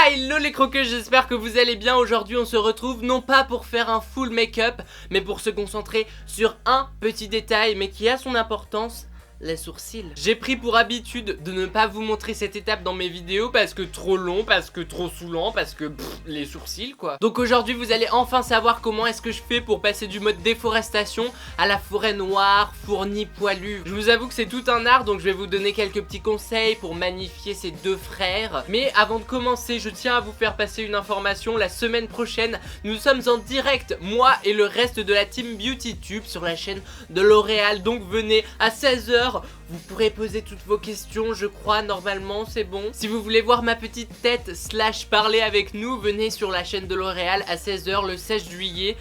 Hello les croqueux, j'espère que vous allez bien. Aujourd'hui on se retrouve non pas pour faire un full make-up, mais pour se concentrer sur un petit détail mais qui a son importance, les sourcils. J'ai pris pour habitude de ne pas vous montrer cette étape dans mes vidéos parce que trop long, parce que trop saoulant, parce que les sourcils quoi. Donc aujourd'hui vous allez enfin savoir comment est-ce que je fais pour passer du mode déforestation à la forêt noire, fournie, poilue. Je vous avoue que c'est tout un art, donc je vais vous donner quelques petits conseils pour magnifier ces deux frères. Mais avant de commencer, je tiens à vous faire passer une information. La semaine prochaine, nous sommes en direct, moi et le reste de la team BeautyTube sur la chaîne de L'Oréal. Donc venez à 16 h. Vous pourrez poser toutes vos questions, je crois, normalement, c'est bon. Si vous voulez voir ma petite tête / parler avec nous, venez sur la chaîne de L'Oréal à 16 h le 16 juillet.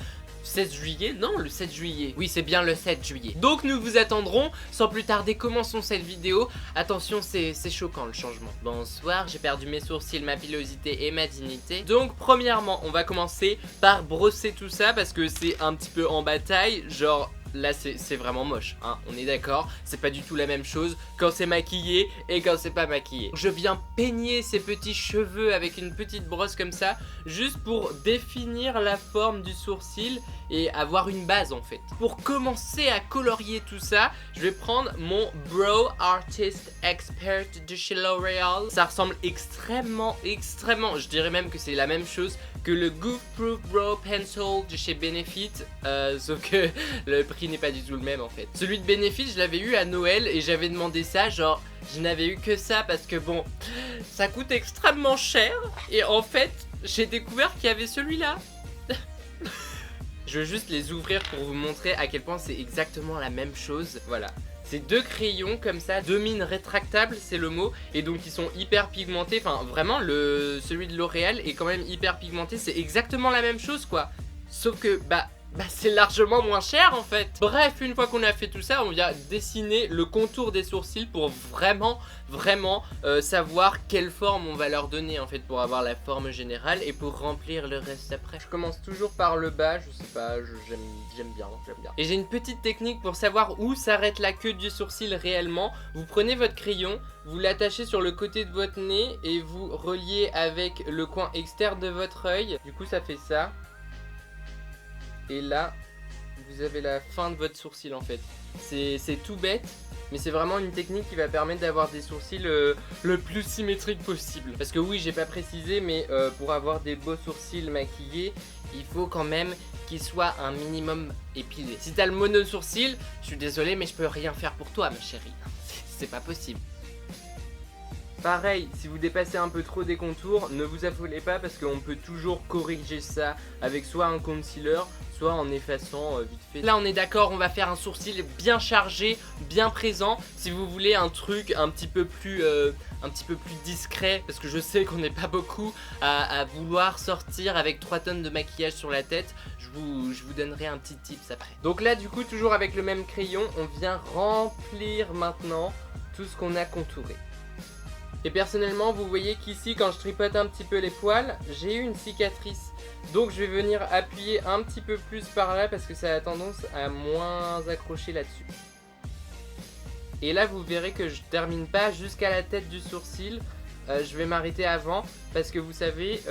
16 juillet? Non, le 7 juillet. Oui, c'est bien le 7 juillet. Donc nous vous attendrons. Sans plus tarder, commençons cette vidéo. Attention, c'est choquant le changement. Bonsoir, j'ai perdu mes sourcils, ma pilosité et ma dignité. Donc premièrement, on va commencer par brosser tout ça parce que c'est un petit peu en bataille. Genre... là c'est vraiment moche, hein, on est d'accord. C'est pas du tout la même chose quand c'est maquillé et quand c'est pas maquillé. Je viens peigner ces petits cheveux avec une petite brosse comme ça, juste pour définir la forme du sourcil et avoir une base en fait. Pour commencer à colorier tout ça, je vais prendre mon Brow Artist Expert de chez L'Oréal. Ça ressemble extrêmement, je dirais même que c'est la même chose que le Goof Proof Brow Pencil de chez Benefit, sauf que le prix n'est pas du tout le même en fait. Celui de Benefit, je l'avais eu à Noël et j'avais demandé ça, genre je n'avais eu que ça parce que bon, ça coûte extrêmement cher et en fait, j'ai découvert qu'il y avait celui-là. Je veux juste les ouvrir pour vous montrer à quel point c'est exactement la même chose. Voilà. C'est deux crayons comme ça, deux mines rétractables, c'est le mot. Et donc ils sont hyper pigmentés. Enfin vraiment, celui de L'Oréal est quand même hyper pigmenté. C'est exactement la même chose quoi. Sauf que bah c'est largement moins cher en fait. Bref, une fois qu'on a fait tout ça, on vient dessiner le contour des sourcils pour vraiment savoir quelle forme on va leur donner en fait, pour avoir la forme générale et pour remplir le reste après. Je commence toujours par le bas, je sais pas, j'aime bien. Et j'ai une petite technique pour savoir où s'arrête la queue du sourcil réellement. Vous prenez votre crayon, vous l'attachez sur le côté de votre nez et vous reliez avec le coin externe de votre œil. Du coup ça fait ça. Et là, vous avez la fin de votre sourcil en fait. C'est tout bête, mais c'est vraiment une technique qui va permettre d'avoir des sourcils le plus symétriques possible. Parce que oui, j'ai pas précisé, mais pour avoir des beaux sourcils maquillés, il faut quand même qu'ils soient un minimum épilés. Si t'as le mono sourcil, je suis désolé, mais je peux rien faire pour toi ma chérie. C'est pas possible. Pareil, si vous dépassez un peu trop des contours, ne vous affolez pas parce qu'on peut toujours corriger ça avec soit un concealer, soit en effaçant vite fait. Là on est d'accord, on va faire un sourcil bien chargé, bien présent. Si vous voulez un truc un petit peu plus discret, parce que je sais qu'on n'est pas beaucoup à vouloir sortir avec 3 tonnes de maquillage sur la tête, je vous donnerai un petit tips après. Donc là du coup, toujours avec le même crayon, on vient remplir maintenant tout ce qu'on a contouré. Et personnellement, vous voyez qu'ici, quand je tripote un petit peu les poils, j'ai eu une cicatrice. Donc je vais venir appuyer un petit peu plus par là parce que ça a tendance à moins accrocher là-dessus. Et là, vous verrez que je termine pas jusqu'à la tête du sourcil. Je vais m'arrêter avant parce que vous savez,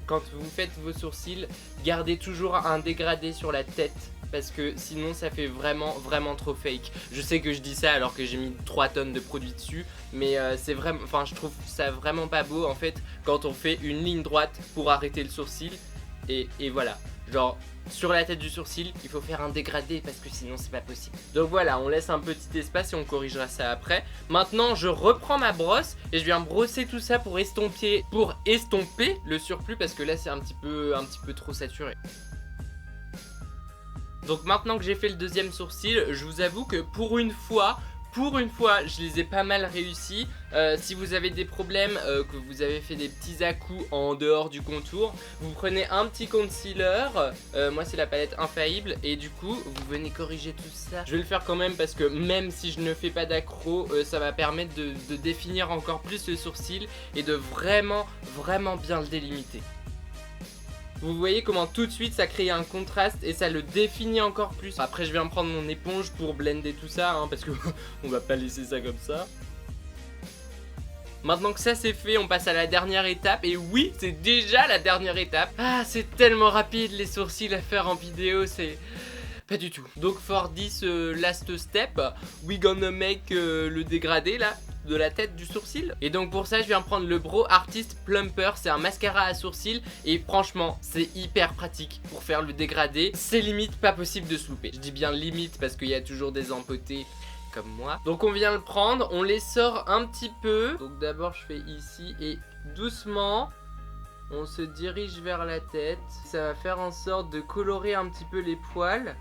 quand vous faites vos sourcils, gardez toujours un dégradé sur la tête. Parce que sinon ça fait vraiment trop fake. Je sais que je dis ça alors que j'ai mis 3 tonnes de produits dessus, mais c'est vraiment, enfin je trouve ça vraiment pas beau en fait quand on fait une ligne droite pour arrêter le sourcil. Et voilà, genre sur la tête du sourcil il faut faire un dégradé parce que sinon c'est pas possible. Donc voilà, on laisse un petit espace et on corrigera ça après. Maintenant je reprends ma brosse et je viens brosser tout ça pour estomper le surplus parce que là c'est un petit peu trop saturé. Donc maintenant que j'ai fait le deuxième sourcil, je vous avoue que pour une fois, je les ai pas mal réussi. Si vous avez des problèmes, que vous avez fait des petits à-coups en dehors du contour, vous prenez un petit concealer, moi c'est la palette Infaillible, et du coup vous venez corriger tout ça. Je vais le faire quand même parce que même si je ne fais pas d'accro, ça va permettre de définir encore plus le sourcil et de vraiment bien le délimiter. Vous voyez comment tout de suite ça crée un contraste et ça le définit encore plus. Après je viens prendre mon éponge pour blender tout ça, hein, parce que on va pas laisser ça comme ça. Maintenant que ça c'est fait, on passe à la dernière étape. Et oui, c'est déjà la dernière étape. Ah, c'est tellement rapide les sourcils à faire en vidéo, c'est... Pas du tout. Donc for this last step, we gonna make le dégradé là de la tête du sourcil. Et donc pour ça je viens prendre le Brow Artist Plumper. C'est un mascara à sourcils et franchement c'est hyper pratique pour faire le dégradé. C'est limite pas possible de se louper. Je dis bien limite parce qu'il y a toujours des empotés comme moi. Donc on vient le prendre, on les sort un petit peu. Donc d'abord je fais ici et doucement on se dirige vers la tête. Ça va faire en sorte de colorer un petit peu les poils,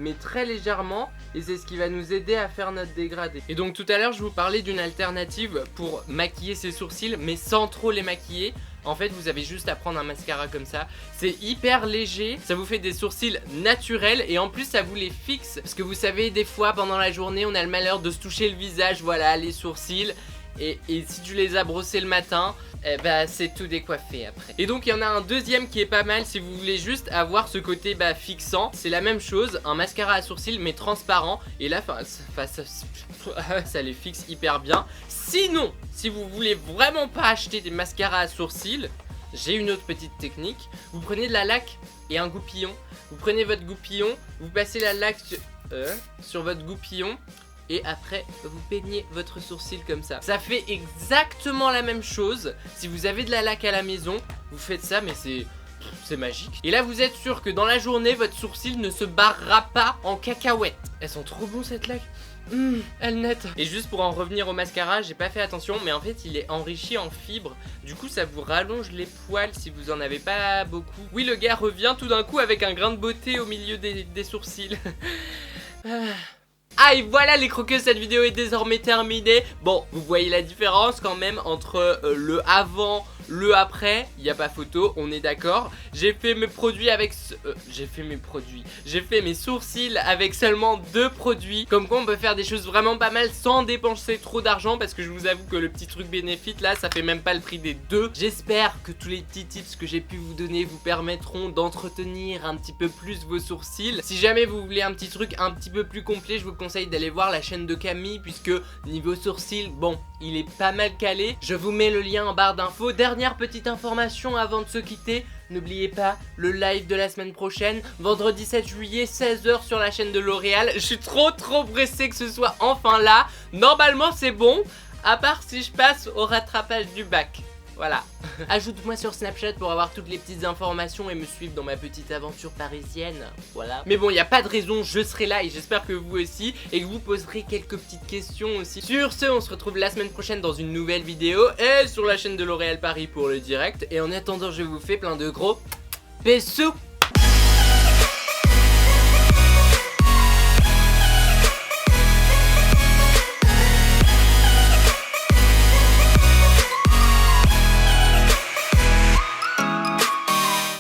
mais très légèrement, et c'est ce qui va nous aider à faire notre dégradé. Et donc tout à l'heure je vous parlais d'une alternative pour maquiller ses sourcils mais sans trop les maquiller. En fait vous avez juste à prendre un mascara comme ça. C'est hyper léger, ça vous fait des sourcils naturels et en plus ça vous les fixe. Parce que vous savez des fois pendant la journée on a le malheur de se toucher le visage, voilà les sourcils. Et si tu les as brossés le matin, eh ben, c'est tout décoiffé après. Et donc il y en a un deuxième qui est pas mal si vous voulez juste avoir ce côté fixant. C'est la même chose, un mascara à sourcils mais transparent. Et là ça les fixe hyper bien. Sinon, si vous voulez vraiment pas acheter des mascaras à sourcils, j'ai une autre petite technique. Vous prenez de la laque et un goupillon. Vous prenez votre goupillon, vous passez la laque sur votre goupillon. Et après vous peignez votre sourcil comme ça. Ça fait exactement la même chose. Si vous avez de la laque à la maison, vous faites ça mais c'est magique. Et là vous êtes sûr que dans la journée votre sourcil ne se barrera pas en cacahuète. Elles sont trop bonnes cette laque. Elle nette. Et juste pour en revenir au mascara, j'ai pas fait attention mais en fait il est enrichi en fibres. Du coup ça vous rallonge les poils si vous en avez pas beaucoup. Oui, le gars revient tout d'un coup avec un grain de beauté au milieu des sourcils. Ah et voilà les croqueuses, cette vidéo est désormais terminée. Bon, vous voyez la différence quand même entre le avant, le après. Il n'y a pas photo, on est d'accord. J'ai fait mes produits avec... J'ai fait mes sourcils avec seulement 2 produits. Comme quoi on peut faire des choses vraiment pas mal sans dépenser trop d'argent. Parce que je vous avoue que le petit truc bénéfice là, ça fait même pas le prix des 2. J'espère que tous les petits tips que j'ai pu vous donner vous permettront d'entretenir un petit peu plus vos sourcils. Si jamais vous voulez un petit truc un petit peu plus complet, je vous conseille d'aller voir la chaîne de Camille. Puisque niveau sourcils, bon, il est pas mal calé. Je vous mets le lien en barre d'infos. Dernière petite information avant de se quitter. N'oubliez pas le live de la semaine prochaine, vendredi 7 juillet, 16 h sur la chaîne de L'Oréal. Je suis trop pressé que ce soit enfin là. Normalement c'est bon, à part si je passe au rattrapage du bac. Voilà. Ajoute-moi sur Snapchat pour avoir toutes les petites informations et me suivre dans ma petite aventure parisienne. Voilà. Mais bon, il n'y a pas de raison, je serai là et j'espère que vous aussi. Et que vous poserez quelques petites questions aussi. Sur ce, on se retrouve la semaine prochaine dans une nouvelle vidéo. Et sur la chaîne de L'Oréal Paris pour le direct. Et en attendant, je vous fais plein de gros bisous.